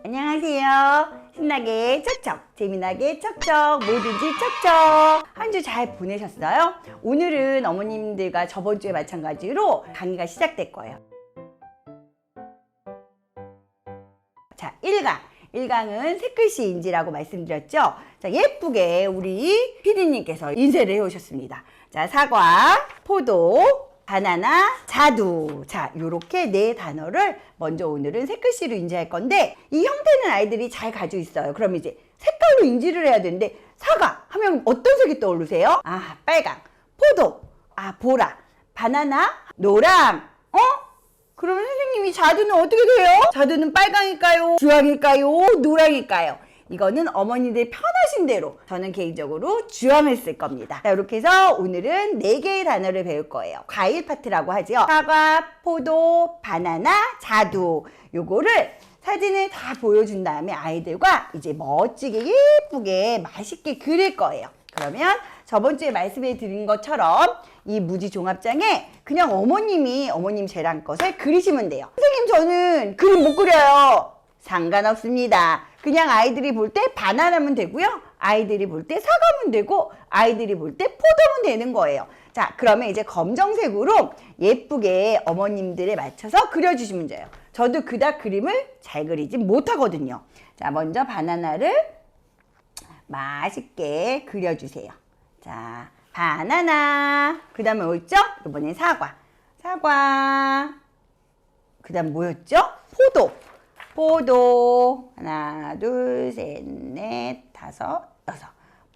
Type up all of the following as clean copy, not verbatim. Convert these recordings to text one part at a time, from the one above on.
안녕하세요. 신나게 척척, 재미나게 척척, 뭐든지 척척. 한 주 잘 보내셨어요? 오늘은 어머님들과 저번 주에 마찬가지로 강의가 시작될 거예요. 자, 1강은 새글씨 인지라고 말씀드렸죠? 자, 예쁘게 우리 피디님께서 인쇄를 해오셨습니다. 자, 사과, 포도, 바나나, 자두. 자, 요렇게 네 단어를 먼저 오늘은 새글씨로 인지할 건데, 이 형태는 아이들이 잘 가지고 있어요. 그럼 이제 색깔로 인지를 해야 되는데, 사과 하면 어떤 색이 떠오르세요? 아, 빨강. 포도, 아, 보라. 바나나, 노랑. 그러면 선생님이 자두는 어떻게 돼요? 자두는 빨강일까요? 주황일까요? 노랑일까요? 이거는 어머니들 편하신 대로 저는 개인적으로 주황을 쓸 겁니다. 자, 이렇게 해서 오늘은 4개의 단어를 배울 거예요. 과일 파트라고 하죠. 사과, 포도, 바나나, 자두. 요거를 사진을 다 보여준 다음에 아이들과 이제 멋지게 예쁘게 맛있게 그릴 거예요. 그러면 저번 주에 말씀해 드린 것처럼 이 무지 종합장에 그냥 어머님 재량 것을 그리시면 돼요. 선생님, 저는 그림 못 그려요. 상관없습니다. 그냥 아이들이 볼 때 바나나면 되고요. 아이들이 볼 때 사과면 되고, 아이들이 볼 때 포도면 되는 거예요. 자, 그러면 이제 검정색으로 예쁘게 어머님들에 맞춰서 그려주시면 돼요. 저도 그닥 그림을 잘 그리지 못하거든요. 자, 먼저 바나나를 맛있게 그려주세요. 자, 바나나. 그 다음에 뭐 있죠? 이번엔 사과. 그 다음 뭐였죠? 포도. 하나, 둘, 셋, 넷, 다섯, 여섯.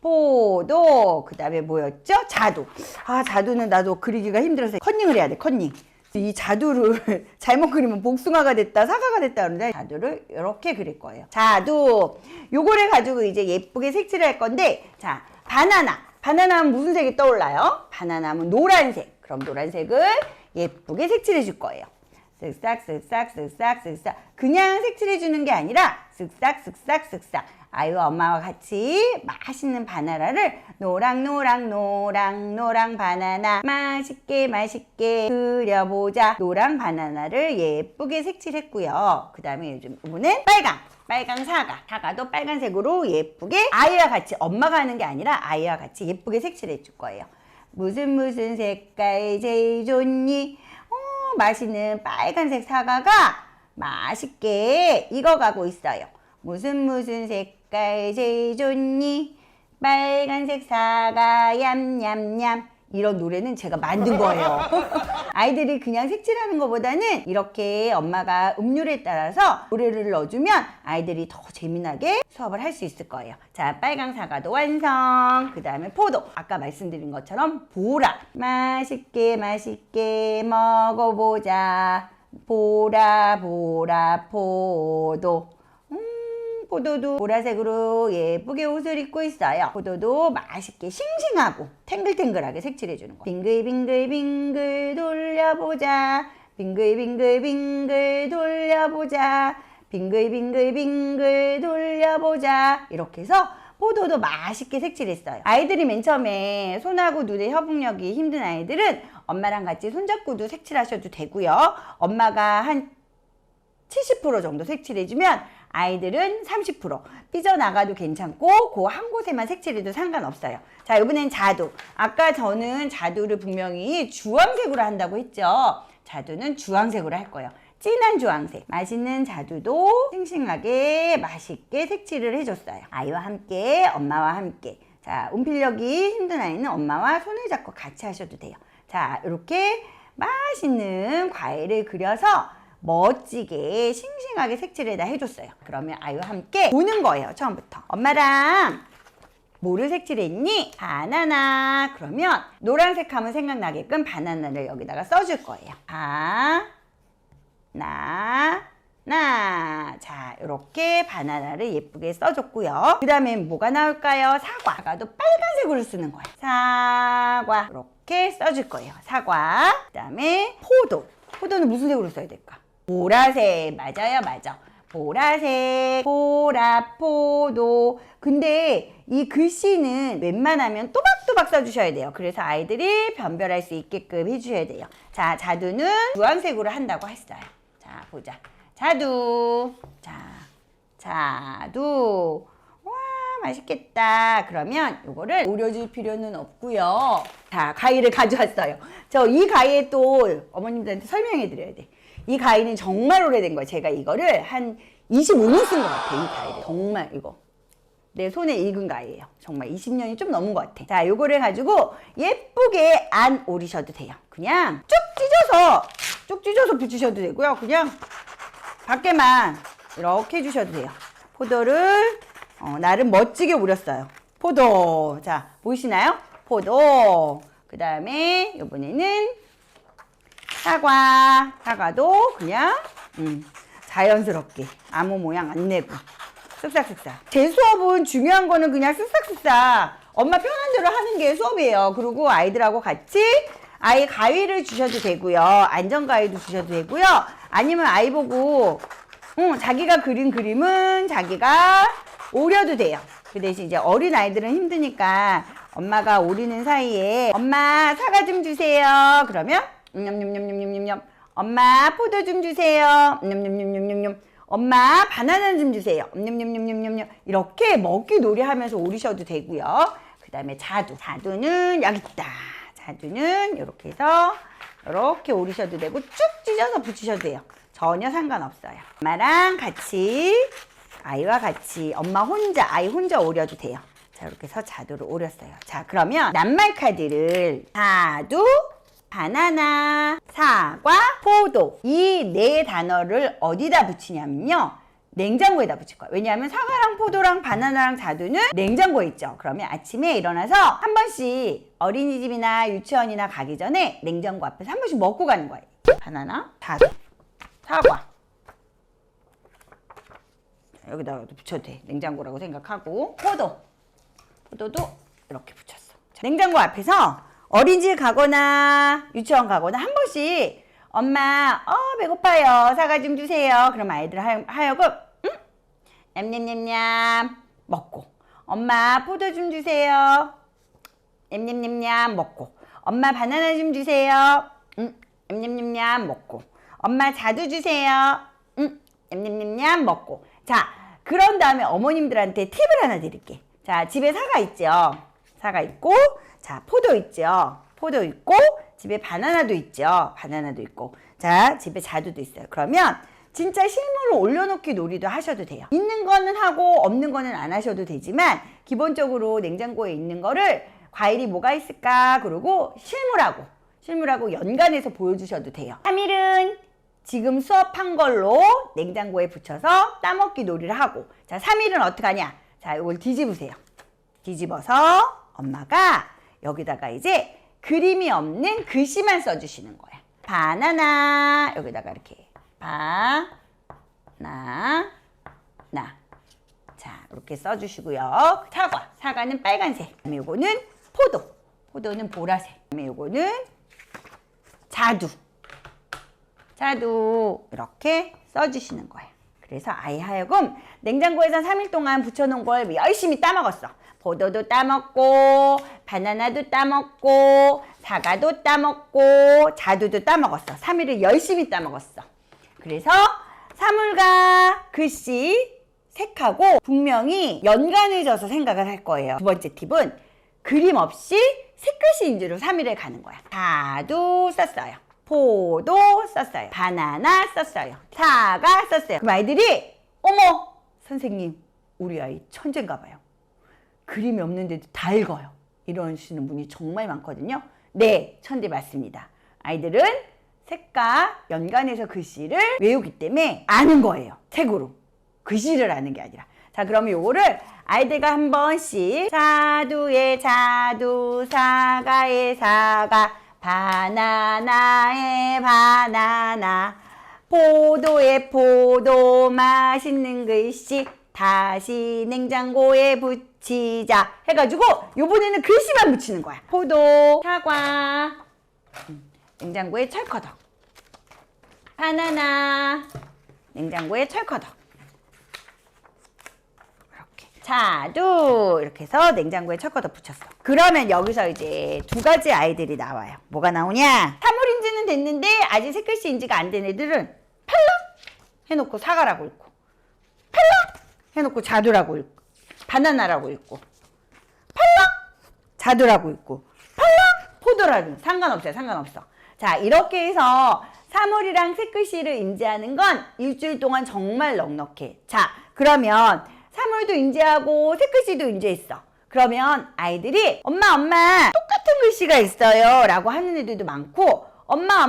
포도. 그 다음에 뭐였죠? 자두. 아, 자두는 나도 그리기가 힘들어서 컨닝을 해야 돼, 컨닝. 이 자두를 잘못 그리면 복숭아가 됐다, 사과가 됐다 그러는데, 자두를 이렇게 그릴 거예요. 자두. 요거를 가지고 이제 예쁘게 색칠을 할 건데, 자, 바나나 하면 무슨 색이 떠올라요? 바나나 하면 노란색. 그럼 노란색을 예쁘게 색칠해 줄 거예요. 쓱싹. 그냥 색칠해 주는 게 아니라 쓱싹. 아이와 엄마와 같이 맛있는 바나나를 노랑 바나나 맛있게 그려보자. 노랑 바나나를 예쁘게 색칠했고요. 그 다음에 이번엔 빨강 사과도 빨간색으로 예쁘게 아이와 같이, 엄마가 하는 게 아니라 아이와 같이 예쁘게 색칠해 줄 거예요. 무슨 색깔 제일 좋니? 맛있는 빨간색 사과가 맛있게 익어가고 있어요. 무슨 색깔 제일 좋니? 빨간색 사과 얌얌얌. 이런 노래는 제가 만든 거예요. 아이들이 그냥 색칠하는 것보다는 이렇게 엄마가 음률에 따라서 노래를 넣어주면 아이들이 더 재미나게 수업을 할 수 있을 거예요. 자, 빨강 사과도 완성. 그 다음에 포도. 아까 말씀드린 것처럼 보라. 맛있게 먹어보자. 보라 포도. 포도도 보라색으로 예쁘게 옷을 입고 있어요. 포도도 맛있게 싱싱하고 탱글탱글하게 색칠해주는 거예요. 빙글빙글 돌려보자. 빙글빙글 돌려보자. 이렇게 해서 포도도 맛있게 색칠했어요. 아이들이 맨 처음에 손하고 눈의 협응력이 힘든 아이들은 엄마랑 같이 손잡고도 색칠하셔도 되고요. 엄마가 한 70% 정도 색칠해주면 아이들은 30% 삐져나가도 괜찮고 그 한 곳에만 색칠해도 상관없어요. 자, 이번엔 자두. 아까 저는 자두를 분명히 주황색으로 한다고 했죠. 자두는 주황색으로 할 거예요. 진한 주황색. 맛있는 자두도 싱싱하게 맛있게 색칠을 해줬어요. 아이와 함께, 엄마와 함께. 자, 운필력이 힘든 아이는 엄마와 손을 잡고 같이 하셔도 돼요. 자, 이렇게 맛있는 과일을 그려서 멋지게 싱싱하게 색칠에다 해줬어요. 그러면 아이와 함께 보는 거예요. 처음부터. 엄마랑 뭐를 색칠했니? 바나나. 그러면 노란색 하면 생각나게끔 바나나를 여기다가 써줄 거예요. 바나나. 자, 이렇게 바나나를 예쁘게 써줬고요. 그 다음에 뭐가 나올까요? 사과도 빨간색으로 쓰는 거예요. 사과. 이렇게 써줄 거예요. 사과. 그 다음에 포도는 무슨 색으로 써야 될까? 보라색. 맞아요. 보라색. 포도. 근데 이 글씨는 웬만하면 또박또박 써주셔야 돼요. 그래서 아이들이 변별할 수 있게끔 해주셔야 돼요. 자, 자두는 주황색으로 한다고 했어요. 자, 보자. 자두. 자, 자두. 와, 맛있겠다. 그러면 요거를 우려줄 필요는 없고요. 자, 가위를 가져왔어요. 저 이 가위에 또 어머님들한테 설명해 드려야 돼. 이 가위는 정말 오래된 거예요. 제가 이거를 한 25년 쓴 것 같아요. 이 가위를. 정말 이거. 내 손에 익은 가위예요. 정말 20년이 좀 넘은 것 같아. 자, 요거를 가지고 예쁘게 안 오리셔도 돼요. 그냥 쭉 찢어서 붙이셔도 되고요. 그냥 밖에만 이렇게 해주셔도 돼요. 포도를 나름 멋지게 오렸어요. 포도. 자, 보이시나요? 포도. 그 다음에 이번에는 사과도 그냥 자연스럽게 아무 모양 안 내고 쓱싹쓱싹. 제 수업은 중요한 거는 그냥 쓱싹쓱싹 엄마 편한 대로 하는 게 수업이에요. 그리고 아이들하고 같이 아이 가위를 주셔도 되고요. 안전가위도 주셔도 되고요. 아니면 아이 보고 자기가 그린 그림은 자기가 오려도 돼요. 그 대신 이제 어린 아이들은 힘드니까 엄마가 오리는 사이에 엄마 사과 좀 주세요. 그러면 냠냠냠냠냠냠. 엄마 포도 좀 주세요. 냠냠냠냠냠. 엄마 바나나 좀 주세요. 냠냠냠냠냠. 이렇게 먹기 놀이 하면서 오리셔도 되고요. 그 다음에 자두는 여기 있다. 자두는 이렇게 해서 이렇게 오리셔도 되고 쭉 찢어서 붙이셔도 돼요. 전혀 상관없어요. 엄마랑 같이 아이와 같이 아이 혼자 오려도 돼요. 자, 이렇게 해서 자두를 오렸어요. 자, 그러면 낱말 카드를 자두, 바나나, 사과, 포도 이 네 단어를 어디다 붙이냐면요. 냉장고에다 붙일 거예요. 왜냐하면 사과랑 포도랑 바나나랑 자두는 냉장고에 있죠. 그러면 아침에 일어나서 한 번씩 어린이집이나 유치원이나 가기 전에 냉장고 앞에서 한 번씩 먹고 가는 거예요. 바나나, 자두, 사과. 여기다가 붙여도 돼. 냉장고라고 생각하고 포도도 이렇게 붙였어. 자, 냉장고 앞에서 어린이집 가거나 유치원 가거나 한 번씩 엄마 배고파요. 사과 좀 주세요. 그럼 아이들 하여금 냠냠냠냠 먹고 엄마 포도 좀 주세요. 냠냠냠냠 먹고 엄마 바나나 좀 주세요. 냠냠냠냠 먹고 엄마 자두 주세요. 냠냠냠냠 먹고. 자, 그런 다음에 어머님들한테 팁을 하나 드릴게. 자, 집에 사과 있죠. 사과 있고 자, 포도 있죠. 포도 있고 집에 바나나도 있죠. 바나나도 있고 자, 집에 자두도 있어요. 그러면 진짜 실물을 올려놓기 놀이도 하셔도 돼요. 있는 거는 하고 없는 거는 안 하셔도 되지만 기본적으로 냉장고에 있는 거를 과일이 뭐가 있을까 그러고 실물하고 연관해서 보여주셔도 돼요. 3일은 지금 수업한 걸로 냉장고에 붙여서 따먹기 놀이를 하고 자, 3일은 어떻게 하냐. 자, 이걸 뒤집으세요. 뒤집어서 엄마가 여기다가 이제 그림이 없는 글씨만 써주시는 거야. 바나나 여기다가 이렇게 바나나 자, 이렇게 써주시고요. 사과는 빨간색. 그다음에 요거는 포도는 보라색. 그다음에 요거는 자두 이렇게 써주시는 거예요. 그래서 아이 하여금 냉장고에서 3일 동안 붙여놓은 걸 열심히 따먹었어. 포도도 따먹고 바나나도 따먹고 사과도 따먹고 자두도 따먹었어. 3일을 열심히 따먹었어. 그래서 사물과 글씨 색하고 분명히 연관해져서 생각을 할 거예요. 두 번째 팁은 그림 없이 색글씨 인지로 3일을 가는 거야. 자두 썼어요. 포도 썼어요. 바나나 썼어요. 사과 썼어요. 그럼 아이들이 어머 선생님 우리 아이 천재인가 봐요. 그림이 없는데도 다 읽어요. 이러시는 분이 정말 많거든요. 네, 천재 맞습니다. 아이들은 색과 연관해서 글씨를 외우기 때문에 아는 거예요. 책으로. 글씨를 아는 게 아니라. 자, 그러면 요거를 아이들과 한 번씩 자두의 자두, 사과의 사과, 바나나의 바나나, 포도의 포도, 맛있는 글씨 다시 냉장고에 붙이자 해가지고 요번에는 글씨만 붙이는 거야. 포도, 사과, 냉장고에 철커덕, 바나나, 냉장고에 철커덕, 이렇게 자두 이렇게 해서 냉장고에 철커덕 붙였어. 그러면 여기서 이제 두 가지 아이들이 나와요. 뭐가 나오냐? 사물인지는 됐는데 아직 색글씨 인지가 안 된 애들은 팔랑 해놓고 사과라고 읽고 팔랑 해놓고 자두라고 읽고, 바나나라고 읽고, 팔랑 자두라고 읽고, 팔랑 포도라고. 상관없어요. 상관없어. 자, 이렇게 해서 사물이랑 새글씨를 인지하는 건 일주일 동안 정말 넉넉해. 자, 그러면 사물도 인지하고 새글씨도 인지했어. 그러면 아이들이 엄마 똑같은 글씨가 있어요 라고 하는 애들도 많고, 엄마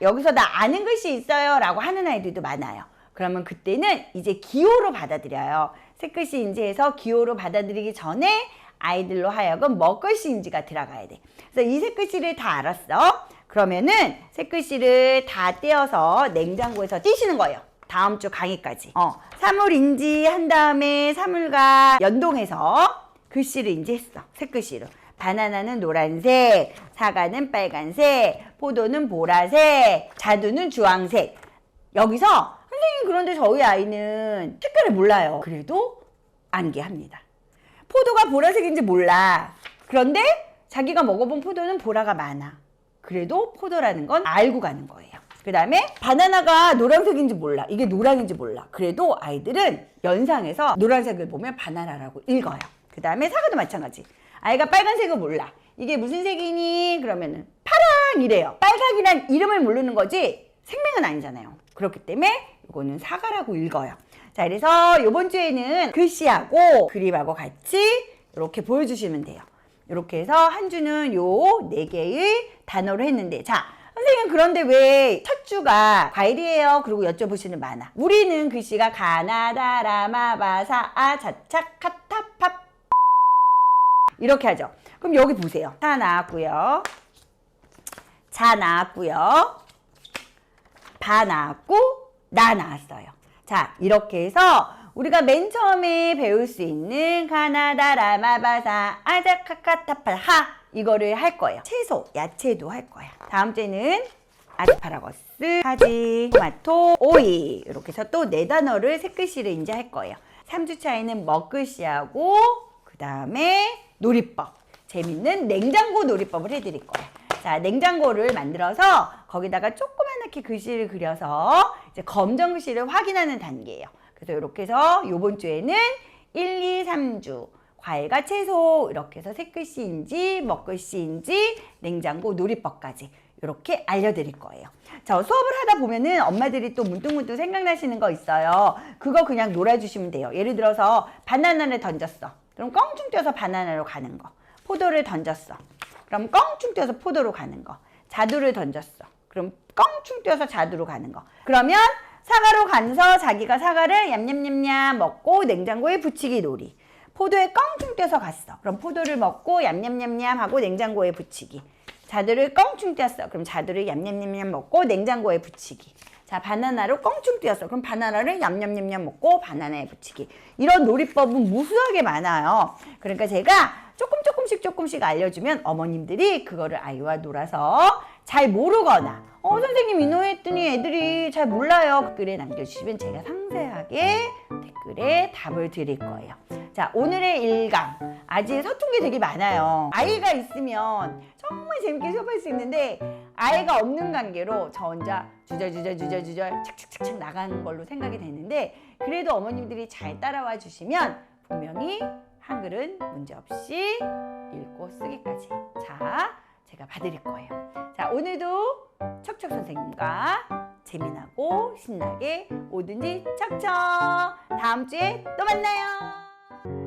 여기서 나 아는 글씨 있어요 라고 하는 아이들도 많아요. 그러면 그때는 이제 기호로 받아들여요. 새글씨 인지해서 기호로 받아들이기 전에 아이들로 하여금 먹글씨 인지가 들어가야 돼. 그래서 이 새글씨를 다 알았어. 그러면은 새글씨를 다 떼어서 냉장고에서 띄시는 거예요. 다음 주 강의까지. 사물 인지한 다음에 사물과 연동해서 글씨를 인지했어. 새글씨로. 바나나는 노란색, 사과는 빨간색, 포도는 보라색, 자두는 주황색. 여기서 선생님 그런데 저희 아이는 색깔을 몰라요. 그래도 암기합니다. 포도가 보라색인지 몰라. 그런데 자기가 먹어본 포도는 보라가 많아. 그래도 포도라는 건 알고 가는 거예요. 그 다음에 바나나가 노란색인지 몰라. 이게 노랑인지 몰라. 그래도 아이들은 연상해서 노란색을 보면 바나나라고 읽어요. 그 다음에 사과도 마찬가지. 아이가 빨간색을 몰라. 이게 무슨 색이니? 그러면은 파랑 이래요. 빨강이란 이름을 모르는 거지 생명은 아니잖아요. 그렇기 때문에 이거는 사과라고 읽어요. 자, 그래서 이번 주에는 글씨하고 그림하고 같이 이렇게 보여주시면 돼요. 이렇게 해서 한 주는 요 4개의 단어로 했는데, 자, 선생님 그런데 왜 첫 주가 과일이에요? 그리고 여쭤보시는 많아. 우리는 글씨가 가나다 라마바사 아자차 카타팝 이렇게 하죠. 그럼 여기 보세요. 사 나왔고요. 자 나왔고요. 바 나왔고 나 나왔어요. 자, 이렇게 해서 우리가 맨 처음에 배울 수 있는 가나다 라마바사 아자카카타팔 하 이거를 할 거예요. 채소, 야채도 할 거야. 다음 주에는 아스파라거스, 가지, 토마토, 오이 이렇게 해서 또 4단어를 새글씨를 이제 할 거예요. 3주 차에는 먹글씨하고 그 다음에 놀이법, 재밌는 냉장고 놀이법을 해드릴 거예요. 자, 냉장고를 만들어서 거기다가 조그맣게 글씨를 그려서 이제 검정 글씨를 확인하는 단계예요. 그래서 이렇게 해서 이번 주에는 1, 2, 3주 과일과 채소 이렇게 해서 새글씨인지 먹글씨인지 냉장고 놀이법까지 이렇게 알려드릴 거예요. 자, 수업을 하다 보면은 엄마들이 또 문득문득 생각나시는 거 있어요. 그거 그냥 놀아주시면 돼요. 예를 들어서 바나나를 던졌어. 그럼 껑충 뛰어서 바나나로 가는 거. 포도를 던졌어. 그럼 껑충 뛰어서 포도로 가는 거. 자두를 던졌어. 그럼 껑충 뛰어서 자두로 가는 거. 그러면 사과로 가서 자기가 사과를 얌얌얌얌 먹고 냉장고에 붙이기 놀이. 포도에 껑충 뛰어서 갔어. 그럼 포도를 먹고 얌얌얌얌 하고 냉장고에 붙이기. 자두를 껑충 뛰었어. 그럼 자두를 얌얌얌얌 먹고 냉장고에 붙이기. 자, 바나나로 껑충 뛰었어. 그럼 바나나를 얌얌얌얌 먹고 바나나에 붙이기. 이런 놀이법은 무수하게 많아요. 그러니까 제가 조금씩 알려주면 어머님들이 그거를 아이와 놀아서 잘 모르거나 선생님 이 노래 했더니 애들이 잘 몰라요. 댓글에 남겨주시면 제가 상세하게 댓글에 답을 드릴 거예요. 자, 오늘의 1강 아직 서툰 게 되게 많아요. 아이가 있으면 정말 재밌게 수업할 수 있는데 아이가 없는 관계로 저 혼자 주저주저 착착착착 나가는 걸로 생각이 되는데, 그래도 어머님들이 잘 따라와 주시면 분명히 한글은 문제없이 읽고 쓰기까지 제가 봐드릴 거예요. 자, 오늘도 척척 선생님과 재미나고 신나게 뭐든지 척척 다음 주에 또 만나요.